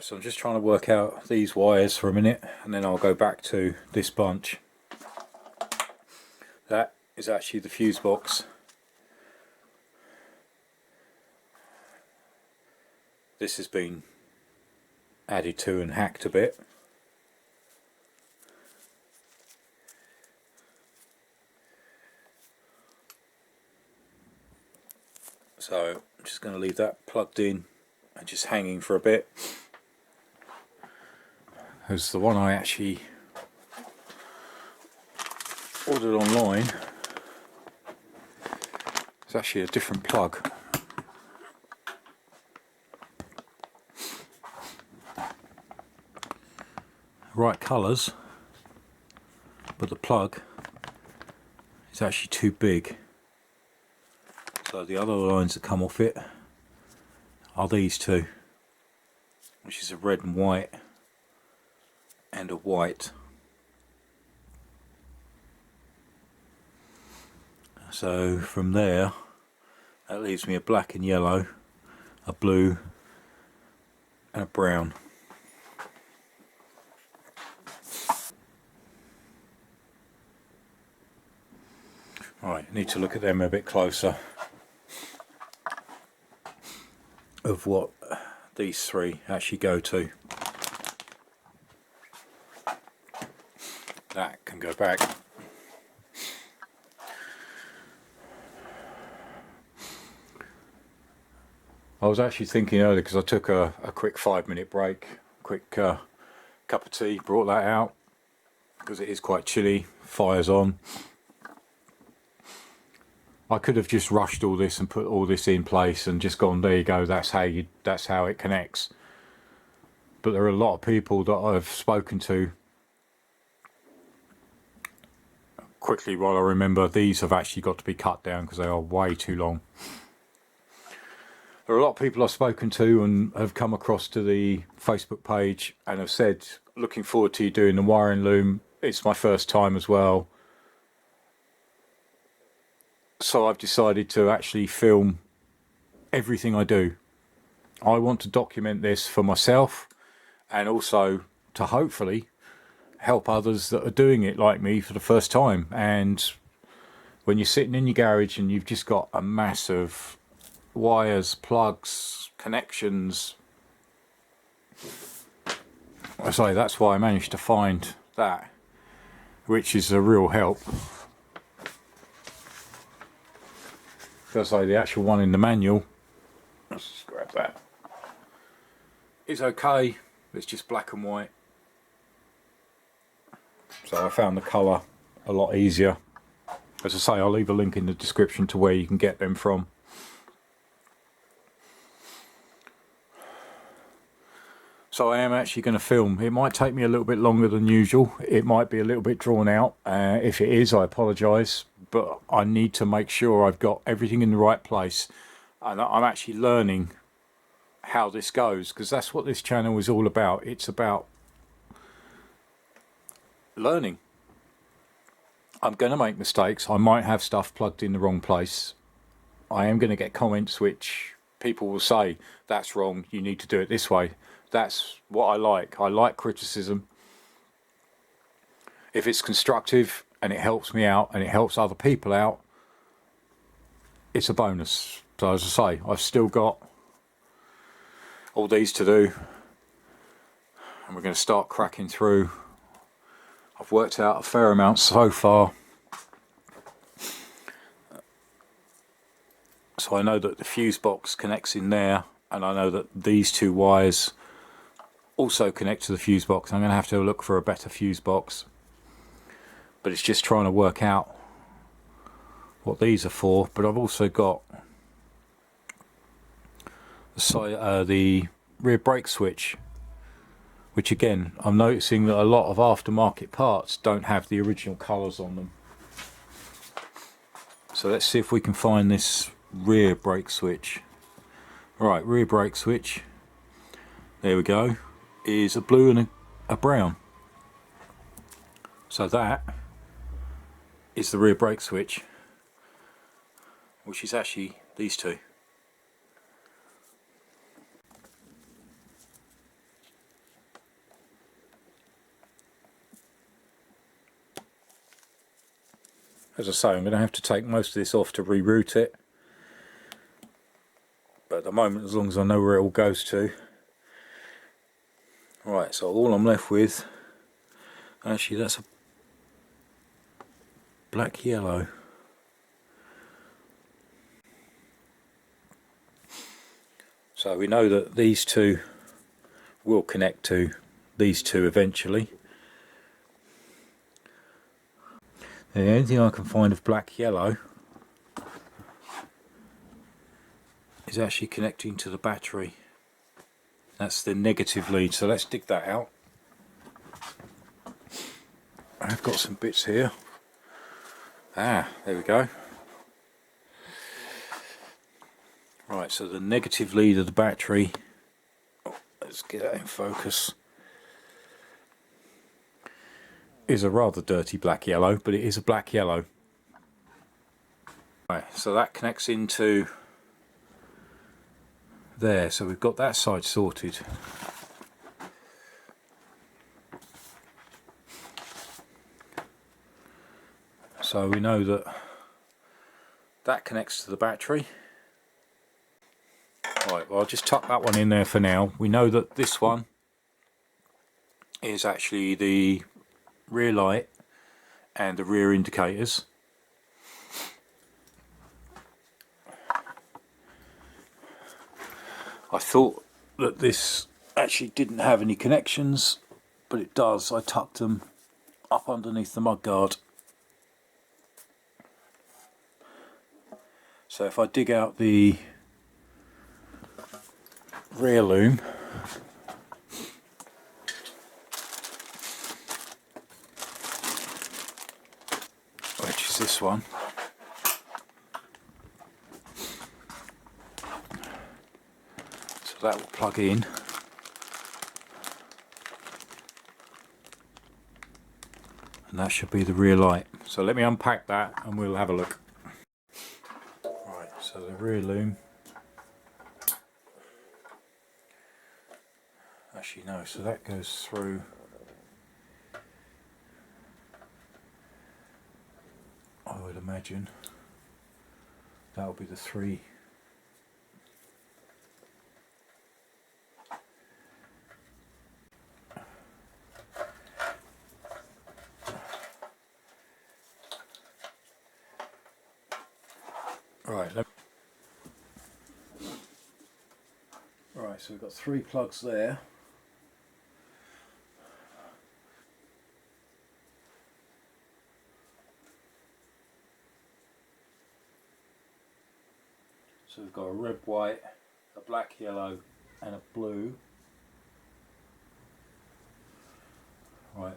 Right, so I'm just trying to work out these wires for a minute and then I'll go back to this bunch. That is actually the fuse box. This has been added to and hacked a bit. So I'm just going to leave that plugged in and just hanging for a bit. Because the one I actually ordered online is actually a different plug. Right colours, but the plug is actually too big. So the other lines that come off it are these two, which is a red and white and a white. So from there that leaves me a black and yellow, a blue and a brown. Right, I need to look at them a bit closer of what these three actually go to. That can go back. I was actually thinking earlier, because I took a quick 5-minute break, quick cup of tea, brought that out because it is quite chilly, fire's on. I could have just rushed all this and put all this in place and just gone, there you go, that's how it connects. But there are a lot of people that I've spoken to. Quickly, while I remember, these have actually got to be cut down because they are way too long. There are a lot of people I've spoken to and have come across to the Facebook page and have said, looking forward to you doing the wiring loom. It's my first time as well. So I've decided to actually film everything I do. I want to document this for myself and also to hopefully help others that are doing it like me for the first time. And when you're sitting in your garage and you've just got a mass of wires, plugs, connections, I say that's why I managed to find that, which is a real help. Because the actual one in the manual, let's just grab that, is okay, it's just black and white. So I found the colour a lot easier. As I say, I'll leave a link in the description to where you can get them from. So I am actually going to film. It might take me a little bit longer than usual. It might be a little bit drawn out. If it is, I apologise. But I need to make sure I've got everything in the right place. And I'm actually learning how this goes. Because that's what this channel is all about. It's about learning. I'm going to make mistakes. I might have stuff plugged in the wrong place. I am going to get comments which people will say, that's wrong, you need to do it this way. That's what I like. I like criticism. If it's constructive and it helps me out and it helps other people out, it's a bonus. So as I say, I've still got all these to do and we're going to start cracking through. I've worked out a fair amount so far. So I know that the fuse box connects in there, and I know that these two wires also connect to the fuse box. I'm going to have to look for a better fuse box, but it's just trying to work out what these are for. But I've also got the rear brake switch, which again I'm noticing that a lot of aftermarket parts don't have the original colours on them. So let's see if we can find this rear brake switch. Right, rear brake switch, there we go, is a blue and a brown. So that is the rear brake switch, which is actually these two. As I say, I'm going to have to take most of this off to reroute it, but at the moment, as long as I know where it all goes to. Right, so all I'm left with, actually that's a black yellow. So we know that these two will connect to these two eventually. And the only thing I can find of black yellow is actually connecting to the battery. That's the negative lead, so let's dig that out. I've got some bits here. Ah, there we go. Right, so the negative lead of the battery, oh, let's get that in focus, is a rather dirty black yellow, but it is a black yellow. Right, so that connects into there, so we've got that side sorted. So we know that that connects to the battery. Right, well I'll just tuck that one in there for now. We know that this one is actually the rear light and the rear indicators. I thought that this actually didn't have any connections, but it does. I tucked them up underneath the mudguard. So if I dig out the rear loom, which is this one, so that will plug in, and that should be the rear light. So let me unpack that and we'll have a look. Right, so the rear loom, actually no, so that goes through I would imagine that'll be the three. Right, so we've got 3 plugs there. So we've got a red, white, a black, yellow and a blue. Right.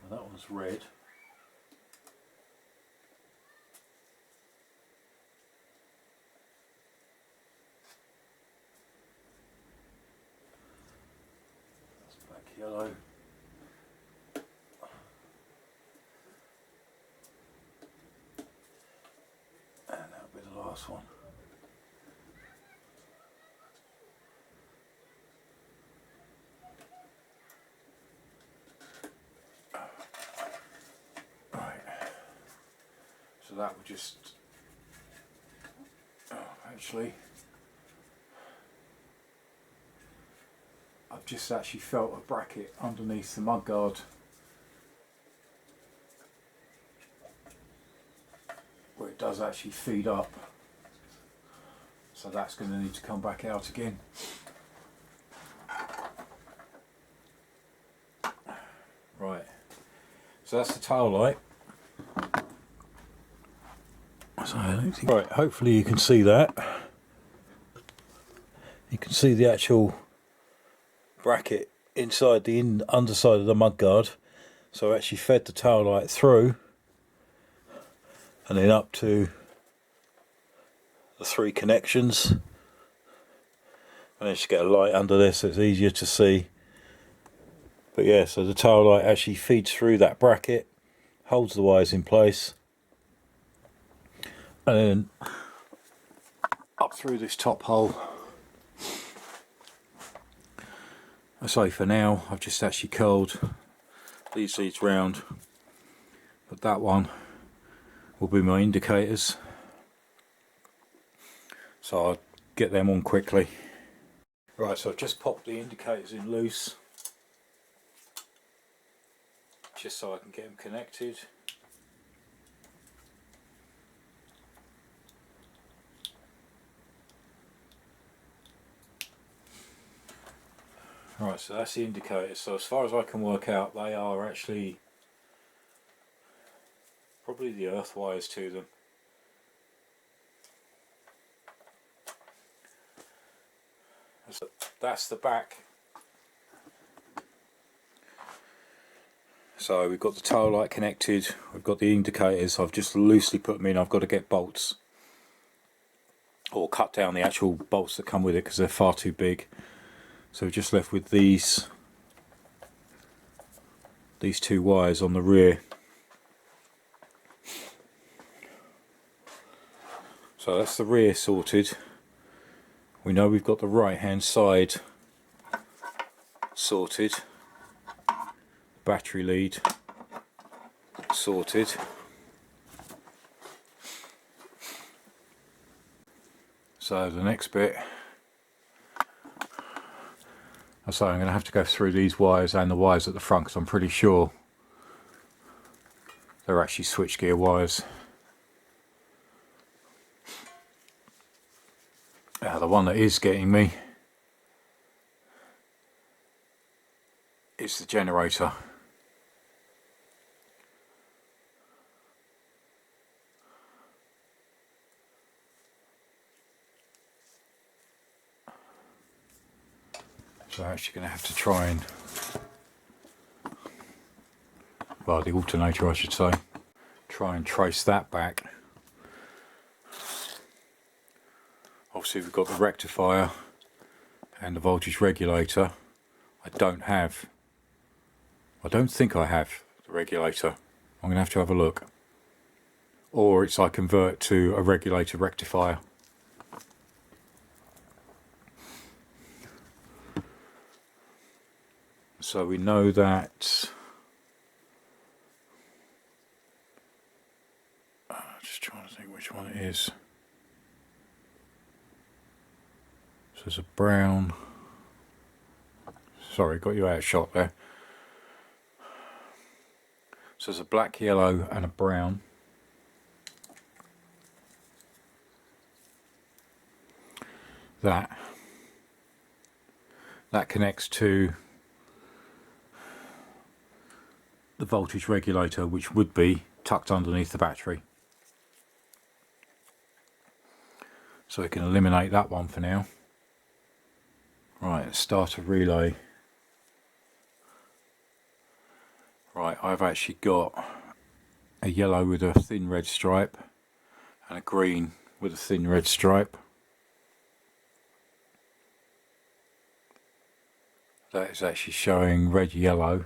Well, that one's red. That's black, yellow. And that'll be the last one. So that would just, actually, I've just actually felt a bracket underneath the mudguard where it does actually feed up, so that's going to need to come back out again. Right, so that's the tail light. So I don't think... Right, hopefully you can see that. You can see the actual bracket inside the underside of the mudguard. So I actually fed the tail light through and then up to the 3 connections. I managed to get a light under there so it's easier to see. But yeah, so the tail light actually feeds through that bracket, holds the wires in place, and then up through this top hole. I say for now I've just actually curled these leads round but that one will be my indicators, so I'll get them on quickly. Right, so I've just popped the indicators in loose, just so I can get them connected. Right, so that's the indicators. So as far as I can work out, they are actually probably the earth wires to them. That's the back. So we've got the tail light connected, we've got the indicators. I've just loosely put them in. I've got to get bolts, or cut down the actual bolts that come with it because they're far too big. So we're just left with these two wires on the rear. So that's the rear sorted. We know we've got the right hand side sorted. Battery lead sorted. So the next bit, so I'm going to have to go through these wires and the wires at the front, because I'm pretty sure they're actually switchgear wires. Now the one that is getting me is the generator. So I'm actually going to have to try and, well, the alternator I should say, try and trace that back. Obviously we've got the rectifier and the voltage regulator. I don't think I have the regulator. I'm going to have a look. Or it's I convert to a regulator rectifier. So we know that, just trying to think which one it is. So there's a brown, sorry, got you out of shot there. So there's a black, yellow and a brown. That connects to the voltage regulator, which would be tucked underneath the battery. So we can eliminate that one for now. Right, let's start a relay. Right, I've actually got a yellow with a thin red stripe and a green with a thin red stripe. That is actually showing red, yellow,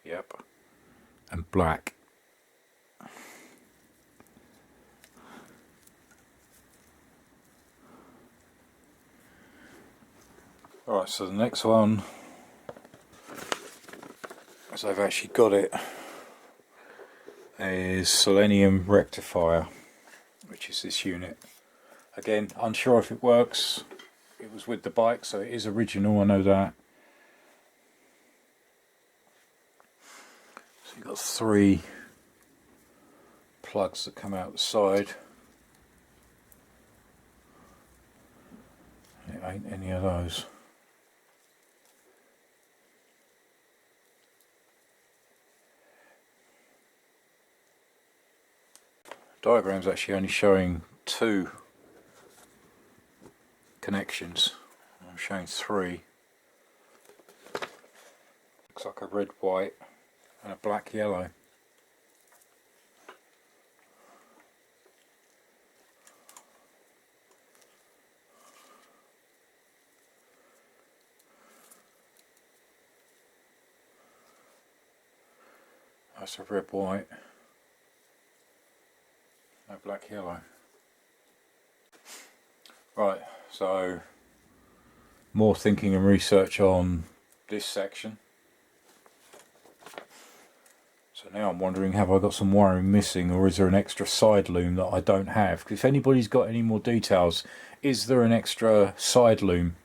yep, and black. Alright, so the next one, as I've actually got it, is selenium rectifier, which is this unit. Again, unsure if it works. It was with the bike, so it is original, I know that. So you've got 3 plugs that come out the side. It ain't any of those. Diagram's actually only showing 2 connections. I'm showing 3. Looks like a red, white and a black, yellow. That's a red, white. No, black, yellow. Right, so more thinking and research on this section. So now I'm wondering, have I got some wiring missing, or is there an extra side loom that I don't have? If anybody's got any more details, is there an extra side loom?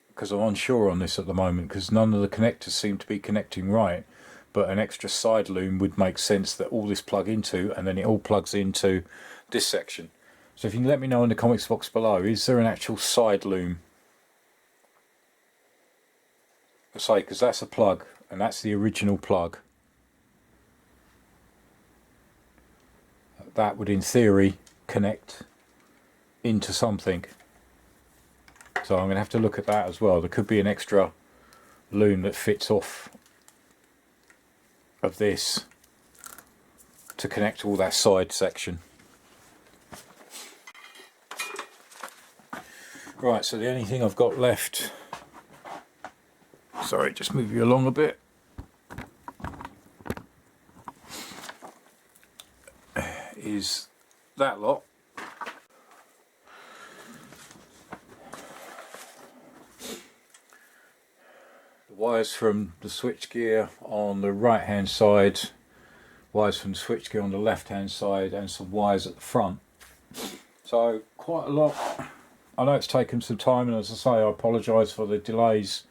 Because I'm unsure on this at the moment, because none of the connectors seem to be connecting right. But an extra side loom would make sense that all this plug into, and then it all plugs into this section. So if you can let me know in the comments box below, is there an actual side loom? I say, because that's a plug, and that's the original plug. That would, in theory, connect into something. So I'm going to have to look at that as well. There could be an extra loom that fits off of this to connect all that side section. Right, so the only thing I've got left, sorry, just move you along a bit, is that lot. The wires from the switchgear on the right hand side, wires from the switchgear on the left hand side, and some wires at the front. So quite a lot. I know it's taken some time, and as I say, I apologise for the delays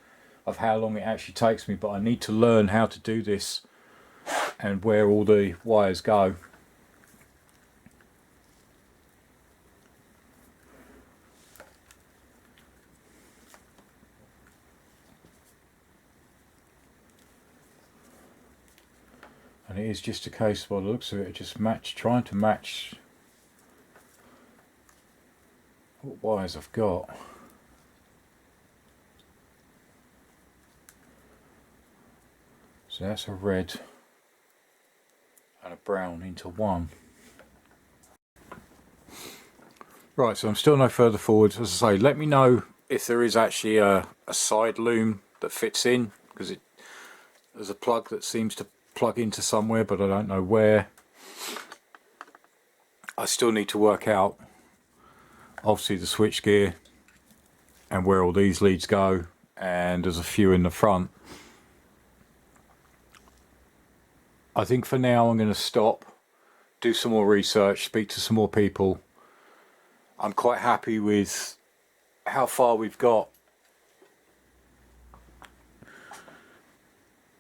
of how long it actually takes me, but I need to learn how to do this and where all the wires go. And it is just a case, by the looks of it, just trying to match what wires I've got. So that's a red and a brown into one. Right, so I'm still no further forward. As I say, let me know if there is actually a side loom that fits in, because there's a plug that seems to plug into somewhere, but I don't know where. I still need to work out, obviously, the switchgear and where all these leads go, and there's a few in the front. I think for now I'm going to stop, do some more research, speak to some more people. I'm quite happy with how far we've got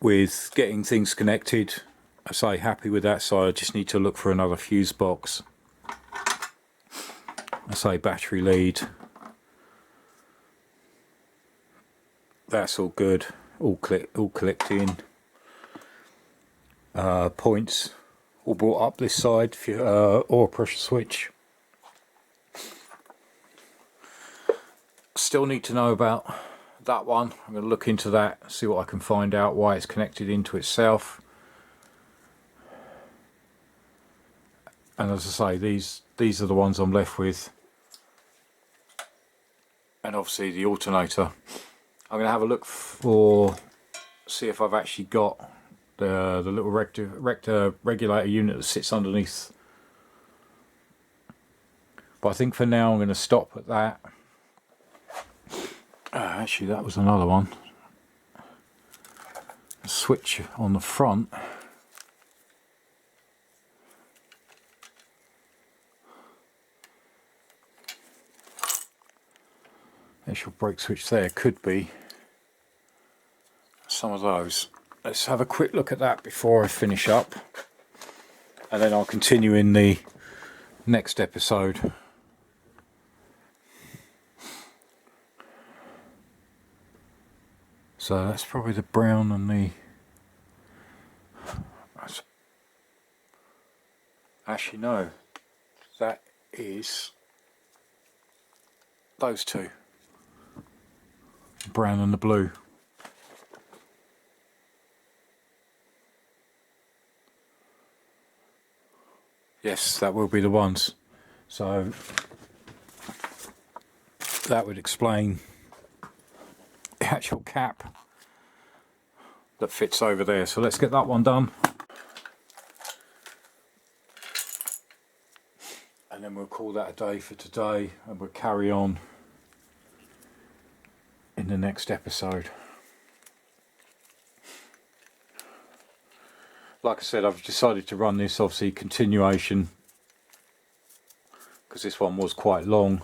with getting things connected. I say happy with that side. I just need to look for another fuse box. I say battery lead, that's all good, all clicked in. Points all brought up this side, or pressure switch. Still need to know about that one. I'm going to look into that, see what I can find out, why it's connected into itself. And as I say, these are the ones I'm left with. And obviously the alternator. I'm going to have a look for, see if I've actually got the little regulator unit that sits underneath. But I think for now I'm going to stop at that. Actually, that was another one. A switch on the front. Actual brake switch there could be some of those. Let's have a quick look at that before I finish up, and then I'll continue in the next episode. So that's probably the brown and the... Actually no, that is those two. Brown and the blue. Yes, that will be the ones. So that would explain the actual cap that fits over there. So let's get that one done, and then we'll call that a day for today, and we'll carry on in the next episode. like I said, I've decided to run this obviously continuation because this one was quite long.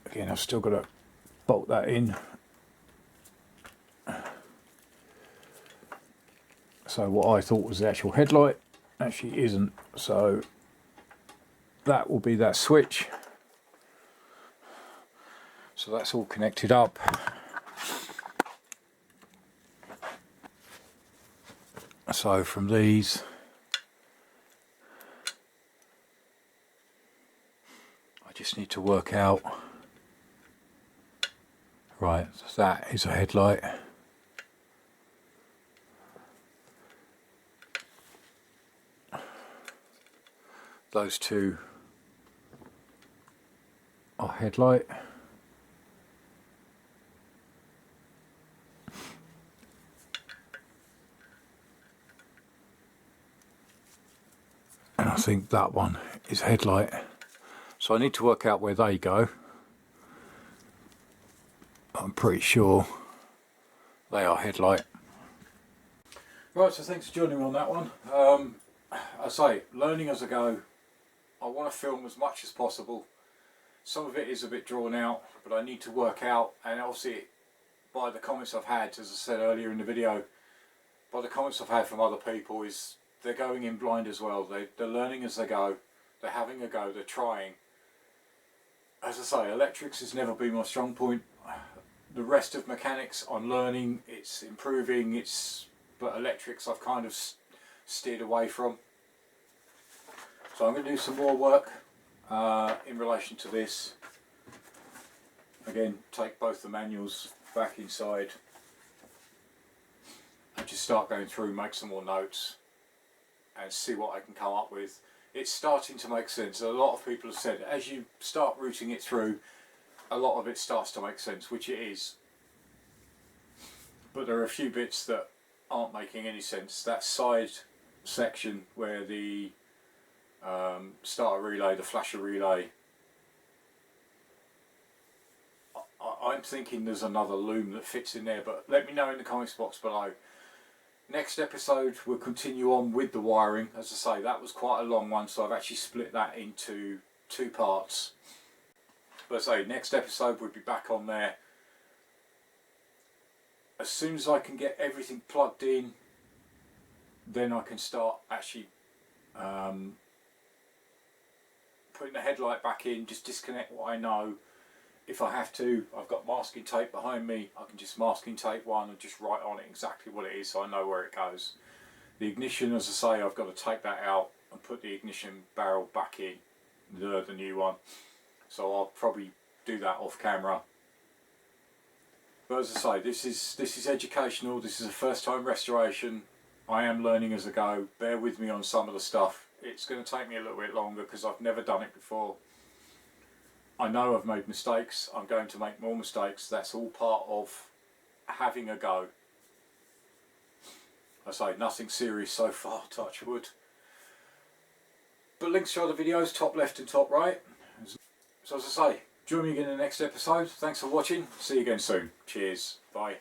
Again, I've still got to bolt that in. So what I thought was the actual headlight actually isn't, so that will be that switch. So that's all connected up. So from these, I just need to work out, right, that is a headlight. Those two are headlight. And I think that one is headlight. So I need to work out where they go. I'm pretty sure they are headlight. Right, so thanks for joining me on that one. I say, learning as I go. I want to film as much as possible. Some of it is a bit drawn out, but I need to work out, and obviously by the comments I've had, as I said earlier in the video, by the comments I've had from other people, is they're going in blind as well. They're learning as they go, they're having a go, they're trying. As I say, electrics has never been my strong point. The rest of mechanics I'm learning, it's improving, but electrics I've kind of steered away from. So I'm going to do some more work in relation to this. Again, take both the manuals back inside and just start going through, make some more notes and see what I can come up with. It's starting to make sense. A lot of people have said as you start routing it through, a lot of it starts to make sense, which it is. But there are a few bits that aren't making any sense. That side section where the starter relay, the flasher relay, I'm thinking there's another loom that fits in there, but let me know in the comments box below. Next episode we'll continue on with the wiring. As I say, that was quite a long one, so I've actually split that into 2 parts. But as I say, next episode we'll be back on there. As soon as I can get everything plugged in, then I can start actually putting the headlight back in, just disconnect what I know. If I have to, I've got masking tape behind me, I can just masking tape one and just write on it exactly what it is so I know where it goes. The ignition, as I say, I've got to take that out and put the ignition barrel back in, the new one. So I'll probably do that off camera. But as I say, this is educational, this is a first time restoration. I am learning as I go, bear with me on some of the stuff. It's going to take me a little bit longer because I've never done it before. I know I've made mistakes, I'm going to make more mistakes, that's all part of having a go. I say, nothing serious so far, touch wood. But links to other videos, top left and top right. So as I say, join me again in the next episode. Thanks for watching, see you again soon. Cheers, bye.